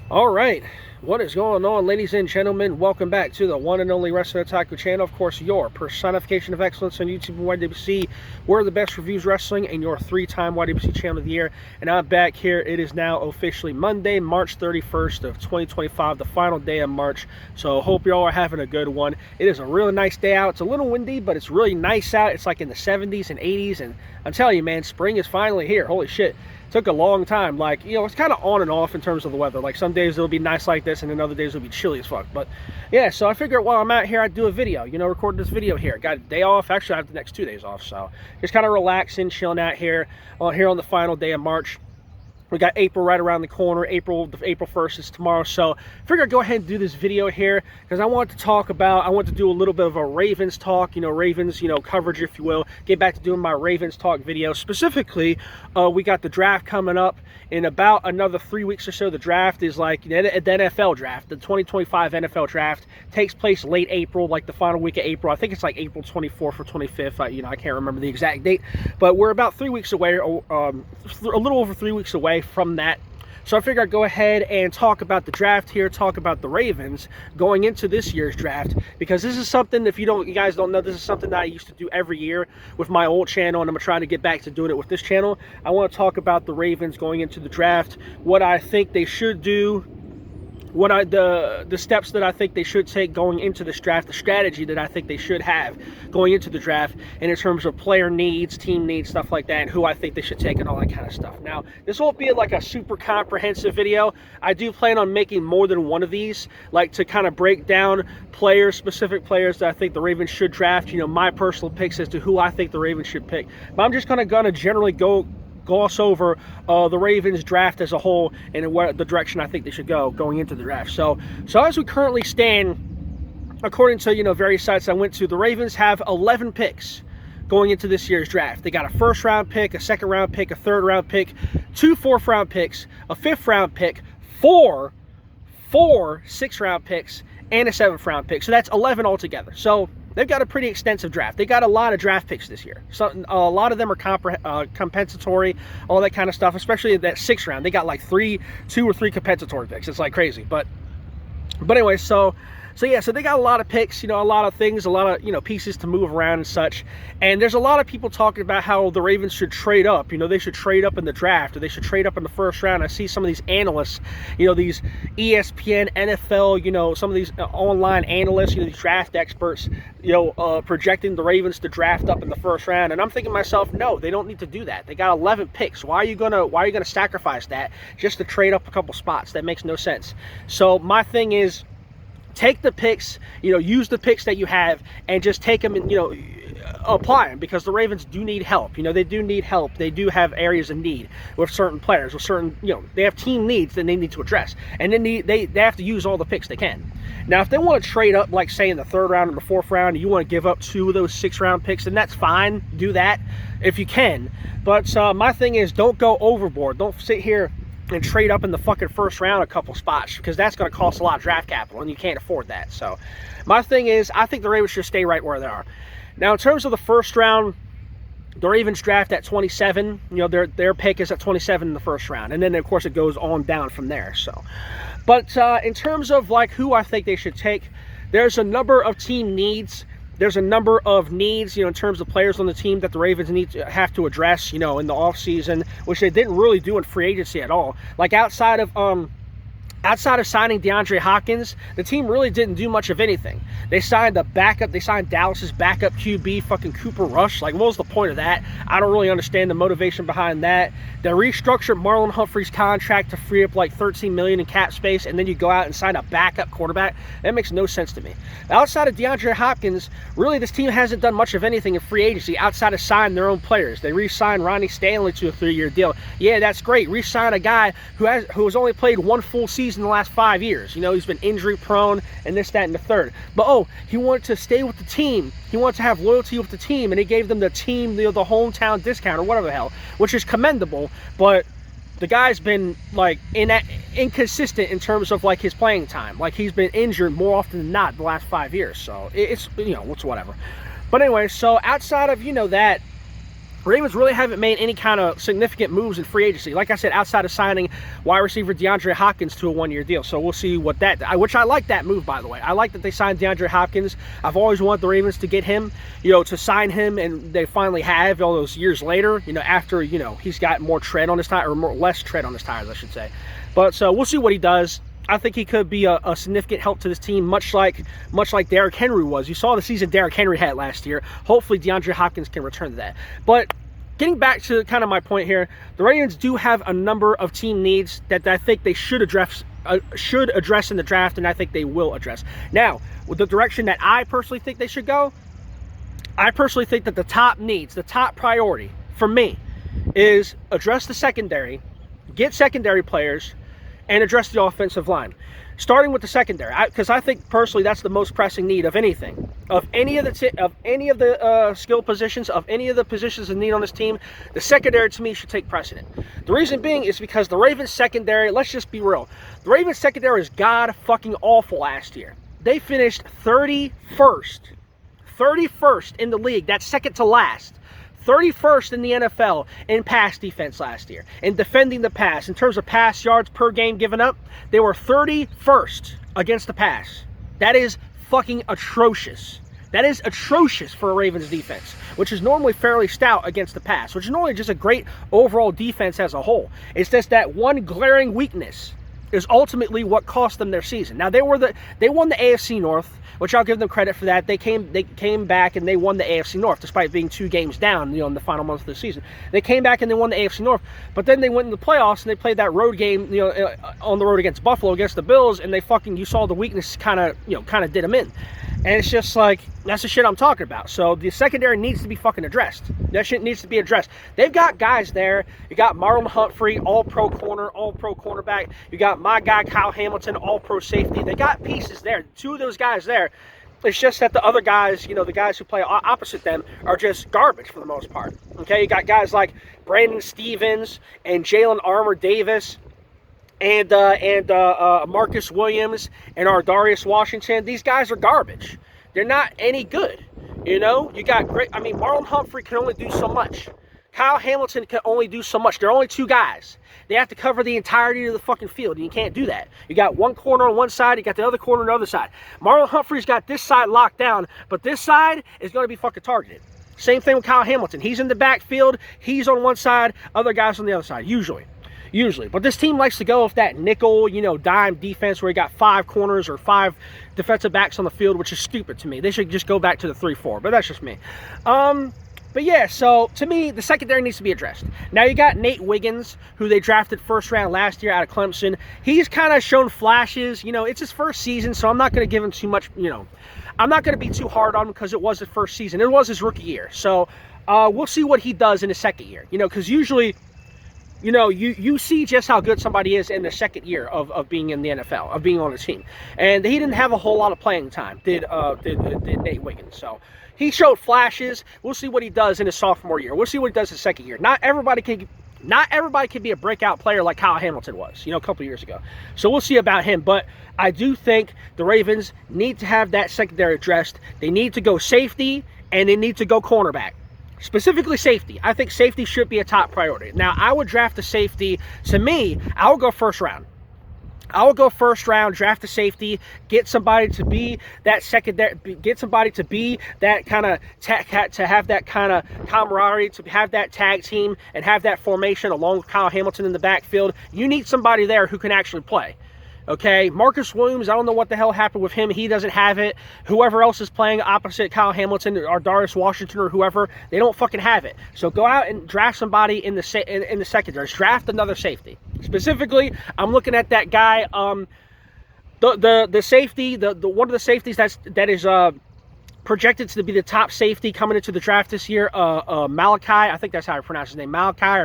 All right, what is going on, ladies and gentlemen? Welcome back to the one and only Wrestling Otaku channel. Of course, your personification of excellence on YouTube and YWC. We're the best reviews wrestling and your three-time YWC channel of the year. And I'm back here. It is now officially Monday, March 31st of 2025, the final day of March. So hope you all are having a good one. It is a really nice day out. It's a little windy, but it's really nice out. It's like in the 70s and 80s, and I'm telling you, man, spring is finally here. Holy shit. Took a long time. Like, you know, it's kind of on and off in terms of the weather. Like, some days it'll be nice like this, and then other days it'll be chilly as fuck. But yeah, so I figured while I'm out here, I'd do a video, you know, record this video here. Got a day off. Actually, I have the next 2 days off, so just kind of relaxing, chilling out here on the final day of March. We got April right around the corner. April 1st is tomorrow, so I figured I'd go ahead and do this video here because I want to do a little bit of a Ravens talk, you know, Ravens, you know, coverage, if you will. Get back to doing my Ravens talk video. Specifically, we got the draft coming up in about another 3 weeks or so. The draft is like the NFL draft. The 2025 NFL draft takes place late April, like the final week of April. I think it's like April 24th or 25th. You know, I can't remember the exact date, but we're about 3 weeks away, a little over 3 weeks away from that. So I figured I'd go ahead and talk about the draft here, talk about the Ravens going into this year's draft, because this is something, if you guys don't know, this is something that I used to do every year with my old channel, and I'm trying to get back to doing it with this channel. I want to talk about the Ravens going into the draft, what I think they should do, the steps that I think they should take going into this draft, the strategy that I think they should have going into the draft, and in terms of player needs, team needs, stuff like that, and who I think they should take and all that kind of stuff. Now, this won't be like a super comprehensive video. I do plan on making more than one of these, like to kind of break down players, specific players that I think the Ravens should draft, you know, my personal picks as to who I think the Ravens should pick. But I'm just gonna generally gloss over the Ravens draft as a whole and what the direction I think they should go going into the draft. So as we currently stand, according to, you know, various sites I went to, the Ravens have 11 picks going into this year's draft. They got a first-round pick, a second-round pick, a third-round pick, 2 fourth-round picks, a fifth-round pick, four sixth-round picks, and a seventh-round pick. So that's 11 altogether. So they've got a pretty extensive draft. They got a lot of draft picks this year. So a lot of them are compensatory, all that kind of stuff, especially in that sixth round. They got like 2 or 3 compensatory picks. It's like crazy. But anyway, so yeah, so they got a lot of picks, you know, a lot of things, a lot of, you know, pieces to move around and such. And there's a lot of people talking about how the Ravens should trade up. You know, they should trade up in the draft, or they should trade up in the first round. I see some of these analysts, you know, these ESPN, NFL, you know, some of these online analysts, you know, these draft experts, you know, projecting the Ravens to draft up in the first round. And I'm thinking to myself, no, they don't need to do that. They got 11 picks. Why are you gonna sacrifice that just to trade up a couple spots? That makes no sense. So my thing is, take the picks, you know, use the picks that you have and just take them and, you know, apply them, because the Ravens do need help. You know, they do need help. They do have areas of need with certain players, with certain, you know, they have team needs that they need to address. And then they have to use all the picks they can. Now, if they want to trade up, like say in the third round or the fourth round, and you want to give up 2 of those 6th-round picks, then that's fine. Do that if you can. But my thing is, don't go overboard. Don't sit here and trade up in the fucking first round a couple spots, because that's going to cost a lot of draft capital, and you can't afford that. So my thing is, I think the Ravens should stay right where they are. Now, in terms of the first round, the Ravens draft at 27. You know, their pick is at 27 in the first round, and then of course it goes on down from there. So, but in terms of like who I think they should take, there's a number of team needs. There's a number of needs, you know, in terms of players on the team that the Ravens have to address, you know, in the offseason, which they didn't really do in free agency at all. Like outside of signing DeAndre Hopkins, the team really didn't do much of anything. They signed Dallas's backup QB, fucking Cooper Rush. Like, what was the point of that? I don't really understand the motivation behind that. They restructured Marlon Humphrey's contract to free up like $13 million in cap space, and then you go out and sign a backup quarterback. That makes no sense to me. Outside of DeAndre Hopkins, really this team hasn't done much of anything in free agency outside of signing their own players. They re-signed Ronnie Stanley to a 3-year deal. Yeah, that's great. Re-sign a guy who has only played 1 full season in the last 5 years. You know, he's been injury prone and this, that, and the third. But he wanted to stay with the team. He wanted to have loyalty with the team, and he gave them the team, the hometown discount or whatever the hell, which is commendable. But the guy's been like inconsistent in terms of like his playing time. Like, he's been injured more often than not the last 5 years. So it's, you know, it's whatever. But anyway, so outside of, you know, that, Ravens really haven't made any kind of significant moves in free agency. Like I said, outside of signing wide receiver DeAndre Hopkins to a one-year deal. So we'll see what which I like that move, by the way. I like that they signed DeAndre Hopkins. I've always wanted the Ravens to get him, to sign him, and they finally have all those years later, after, he's got more tread on his tire, or less tread on his tires, I should say. But so we'll see what he does. I think he could be a significant help to this team, much like Derrick Henry was. You saw the season Derrick Henry had last year. Hopefully DeAndre Hopkins can return to that. But getting back to kind of my point here, the Ravens do have a number of team needs that I think they should address in the draft, and I think they will address. Now, with the direction that I personally think they should go, I personally think that the top needs, the top priority for me, is address the secondary, get secondary players, and address the offensive line. Starting with the secondary, because I think personally that's the most pressing need of anything, of any of the skill positions, of any of the positions in need on this team. The secondary to me should take precedent. The reason being is because the Ravens secondary, let's just be real, the Ravens secondary is god fucking awful last year. They finished 31st in the league. That's second to last. 31st in the NFL in pass defense last year, in defending the pass. In terms of pass yards per game given up, they were 31st against the pass. That is fucking atrocious. That is atrocious for a Ravens defense, which is normally fairly stout against the pass, which is normally just a great overall defense as a whole. It's just that one glaring weakness is ultimately what cost them their season. Now, they won the AFC North, which I'll give them credit for that. They came back and they won the AFC North despite being 2 games down, in the final month of the season. They came back and they won the AFC North, but then they went in the playoffs and they played that road game, on the road against Buffalo, against the Bills, and you saw the weakness kind of did them in. And it's just like, that's the shit I'm talking about. So the secondary needs to be fucking addressed. That shit needs to be addressed. They've got guys there. You got Marlon Humphrey, all-pro corner, all-pro cornerback. You got my guy, Kyle Hamilton, all-pro safety. They got pieces there. 2 of those guys there. It's just that the other guys, the guys who play opposite them are just garbage for the most part. Okay, you got guys like Brandon Stevens and Jalen Armour-Davis and Marcus Williams and Ardarius Washington. These guys are garbage. They're not any good. You got great. I mean, Marlon Humphrey can only do so much. Kyle Hamilton can only do so much. There are only 2 guys. They have to cover the entirety of the fucking field, and you can't do that. You got one corner on one side, you got the other corner on the other side. Marlon Humphrey's got this side locked down, but this side is going to be fucking targeted. Same thing with Kyle Hamilton. He's in the backfield, he's on one side, other guys on the other side, usually. But this team likes to go with that nickel, dime defense where you got 5 corners or 5 defensive backs on the field, which is stupid to me. They should just go back to the 3-4, but that's just me. But yeah, so to me, the secondary needs to be addressed. Now you got Nate Wiggins, who they drafted first round last year out of Clemson. He's kind of shown flashes. It's his first season, so I'm not going to give him too much, I'm not going to be too hard on him because it was his first season. It was his rookie year. So we'll see what he does in his second year, because usually, you see just how good somebody is in the second year of being in the NFL, of being on a team. And he didn't have a whole lot of playing time, did Nate Wiggins. So he showed flashes. We'll see what he does in his sophomore year. We'll see what he does his second year. Not everybody can be a breakout player like Kyle Hamilton was, a couple years ago. So we'll see about him. But I do think the Ravens need to have that secondary addressed. They need to go safety, and they need to go cornerback. Specifically safety. I think safety should be a top priority. Now, I would draft a safety. To me, I would go first round. I would go first round, draft a safety, get somebody to be that secondary, get somebody to be that kind of, to have that kind of camaraderie, to have that tag team and have that formation along with Kyle Hamilton in the backfield. You need somebody there who can actually play. Okay, Marcus Williams, I don't know what the hell happened with him. He doesn't have it. Whoever else is playing opposite Kyle Hamilton or Darius Washington or whoever, they don't fucking have it. So go out and draft somebody in the secondary. Draft another safety. Specifically, I'm looking at that guy, the safety, the one of the safeties that is projected to be the top safety coming into the draft this year, Malachi. I think that's how I pronounce his name, Malachi,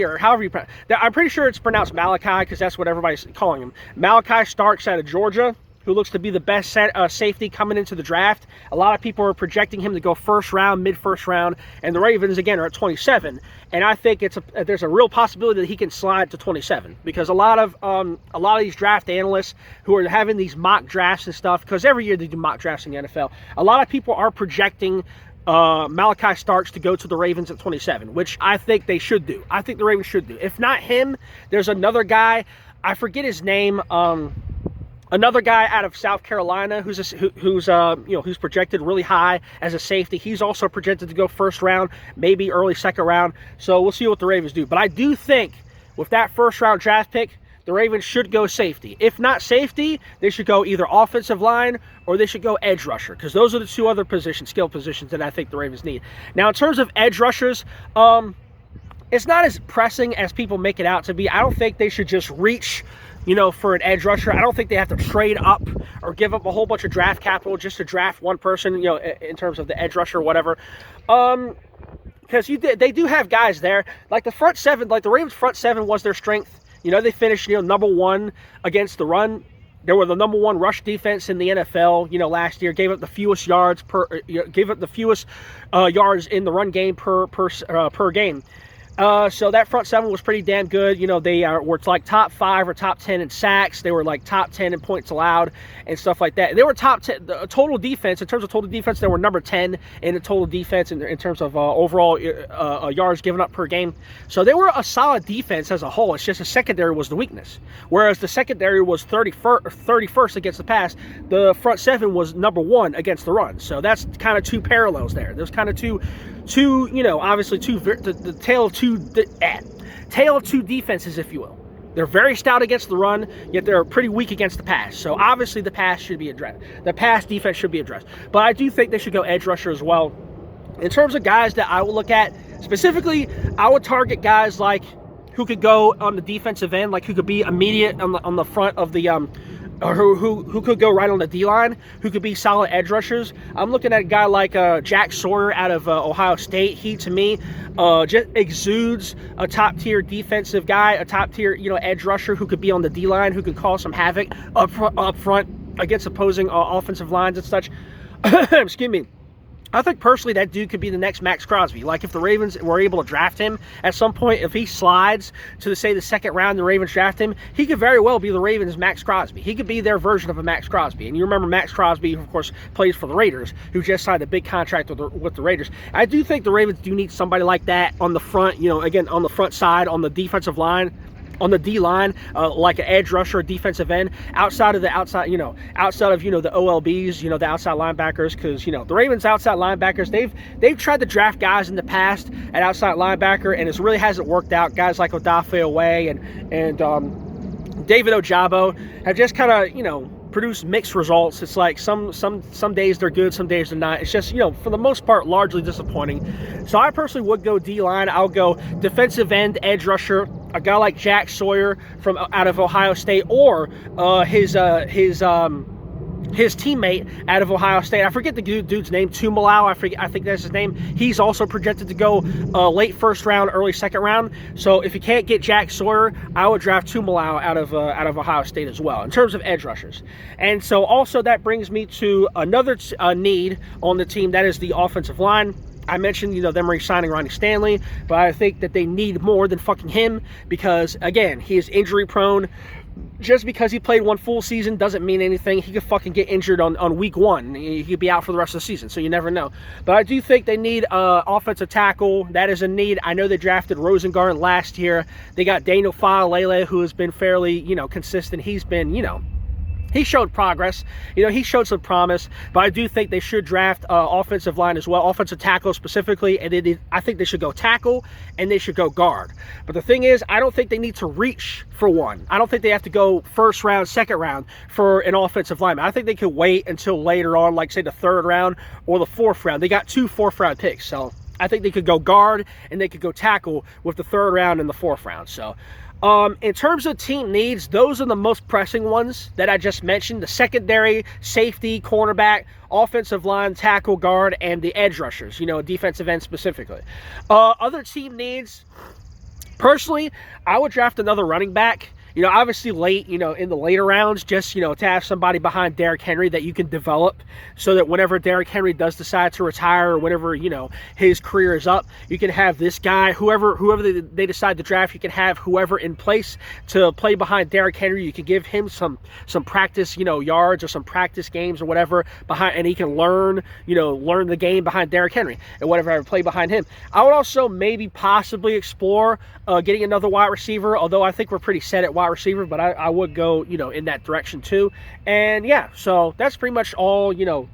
or however you pronounce it. I'm pretty sure it's pronounced Malachi because that's what everybody's calling him. Malachi Starks out of Georgia, who looks to be the best safety coming into the draft. A lot of people are projecting him to go first round, mid-first round, and the Ravens, again, are at 27. And I think there's a real possibility that he can slide to 27 because a lot of these draft analysts who are having these mock drafts and stuff, because every year they do mock drafts in the NFL, a lot of people are projecting Malachi Starks to go to the Ravens at 27, which I think they should do. I think the Ravens should do. If not him, there's another guy. I forget his name. Another guy out of South Carolina who's projected really high as a safety. He's also projected to go first round, maybe early second round. So we'll see what the Ravens do. But I do think with that first round draft pick, the Ravens should go safety. If not safety, they should go either offensive line or they should go edge rusher, because those are the two other skill positions that I think the Ravens need. Now, in terms of edge rushers, it's not as pressing as people make it out to be. I don't think they should just reach, for an edge rusher. I don't think they have to trade up or give up a whole bunch of draft capital just to draft one person, in terms of the edge rusher or whatever. Because they do have guys there. Like the front seven, like the Ravens front seven was their strength. They finished, number one against the run. They were the number one rush defense in the NFL, last year. Gave up the fewest yards yards in the run game per game. So that front seven was pretty damn good. They were like top 5 or top 10 in sacks. They were like top 10 in points allowed and stuff like that. They were top 10 total defense. In terms of total defense, they were number 10 in the total defense in terms of overall yards given up per game. So they were a solid defense as a whole. It's just the secondary was the weakness. Whereas the secondary was 31st against the pass, the front seven was number 1 against the run. So that's kind of two parallels there. There's kind of two, obviously the tale of two defenses, if you will. They're very stout against the run, yet they're pretty weak against the pass. So obviously the pass should be addressed. The pass defense should be addressed. But I do think they should go edge rusher as well. In terms of guys that I will look at, specifically, I would target guys like who could go on the defensive end, like who could be immediate on the front of the or who could go right on the D-line, who could be solid edge rushers. I'm looking at a guy like Jack Sawyer out of Ohio State. He, to me, just exudes a top-tier defensive guy, a top-tier, edge rusher who could be on the D-line, who could cause some havoc up front against opposing offensive lines and such. Excuse me. I think personally that dude could be the next Max Crosby. Like if the Ravens were able to draft him at some point, if he slides to say the second round, the Ravens draft him, he could very well be the Ravens' Max Crosby. He could be their version of a Max Crosby. And you remember Max Crosby, who of course plays for the Raiders, who just signed a big contract with the Raiders. I do think the Ravens do need somebody like that on the front, again, on the front side, on the defensive line, on the D-line, like an edge rusher, defensive end, outside of the outside, the OLBs, the outside linebackers, because, the Ravens outside linebackers, they've tried to draft guys in the past at outside linebacker, and it really hasn't worked out. Guys like Odafe Oweh and David Ojabo have just kind of, produce mixed results. It's like some days they're good, some days they're not. It's just, for the most part, largely disappointing. So I personally would go D-line. I'll go defensive end, edge rusher, a guy like Jack Sawyer from out of Ohio State, or his teammate out of Ohio State. I forget the dude's name, Tumalau. I think that's his name. He's also projected to go late first round, early second round. So if you can't get Jack Sawyer, I would draft Tumalau out of Ohio State as well in terms of edge rushers. And so also that brings me to another need on the team. That is the offensive line. I mentioned, them re-signing Ronnie Stanley, but I think that they need more than fucking him because, again, he is injury prone. Just because he played one full season doesn't mean anything. He could fucking get injured on week 1. He could be out for the rest of the season, so you never know. But I do think they need offensive tackle. That is a need. I know they drafted Rosengarten last year. They got Daniel Faalele, who has been fairly, consistent. He's been, he showed progress. He showed some promise. But I do think they should draft offensive line as well, offensive tackle specifically. And I think they should go tackle and they should go guard. But the thing is, I don't think they need to reach for one. I don't think they have to go first round, second round for an offensive lineman. I think they could wait until later on, like say the third round or the fourth round. They got 2 fourth-round picks. So I think they could go guard and they could go tackle with the third round and the fourth round. So in terms of team needs, those are the most pressing ones that I just mentioned. The secondary, safety, cornerback, offensive line, tackle, guard, and the edge rushers, defensive end specifically. Other team needs, personally, I would draft another running back you know, obviously late, you know, in the later rounds, just, you know, to have somebody behind Derrick Henry that you can develop so that whenever Derrick Henry does decide to retire or whenever, you know, his career is up, you can have this guy, whoever they decide to draft, you can have whoever in place to play behind Derrick Henry. You can give him some practice, you know, yards or some practice games or whatever behind, and he can learn, you know, learn the game behind Derrick Henry and whatever I play behind him. I would also maybe possibly explore getting another wide receiver, although I think we're pretty set at wide receiver, but I would go, you know, in that direction too. And yeah, so that's pretty much all, you know,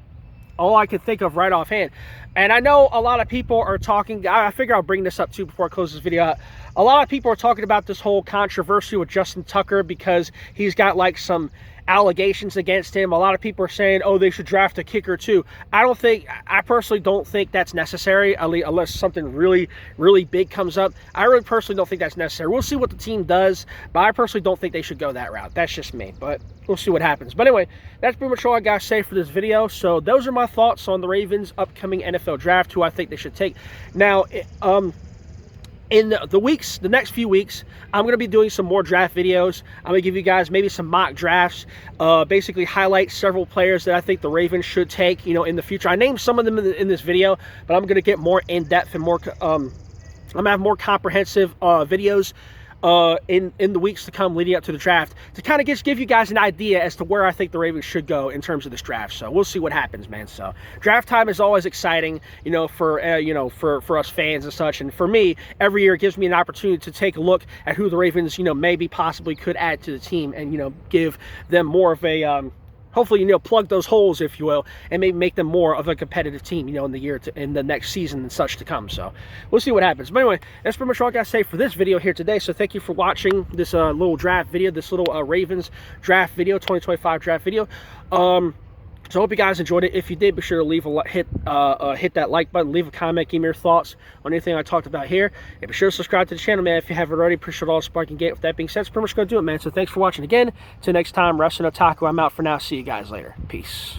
all I can think of right offhand. And I know a lot of people are talking, I figure I'll bring this up too before I close this video out. A lot of people are talking about this whole controversy with Justin Tucker because he's got like some allegations against him. A lot of people are saying, oh, they should draft a kicker too. I personally don't think that's necessary, unless something really, really big comes up. I really personally don't think that's necessary. We'll see what the team does, but I personally don't think they should go that route. That's just me, but we'll see what happens. But anyway, that's pretty much all I got to say for this video. So those are my thoughts on the Ravens' upcoming NFL draft, who I think they should take. Now, in the next few weeks, I'm going to be doing some more draft videos. I'm going to give you guys maybe some mock drafts, basically highlight several players that I think the Ravens should take, you know, in the future. I named some of them in this video, but I'm going to get more in-depth and more, I'm going to have more comprehensive videos in the weeks to come leading up to the draft to kind of just give you guys an idea as to where I think the Ravens should go in terms of this draft. So we'll see what happens, man. So draft time is always exciting, you know, for us fans and such. And for me, every year it gives me an opportunity to take a look at who the Ravens, you know, maybe possibly could add to the team and, you know, give them more of a hopefully, you know, plug those holes, if you will, and maybe make them more of a competitive team, you know, in the next season and such to come. So we'll see what happens. But anyway, that's pretty much all I got to say for this video here today. So thank you for watching this little draft video, this little Ravens draft video, 2025 draft video. So I hope you guys enjoyed it. If you did, be sure to hit that like button, leave a comment, give me your thoughts on anything I talked about here. And be sure to subscribe to the channel, man, if you haven't already. Appreciate all the support I can get. With that being said, that's pretty much going to do it, man. So thanks for watching again. Till next time, Wrestling Otaku, I'm out for now. See you guys later. Peace.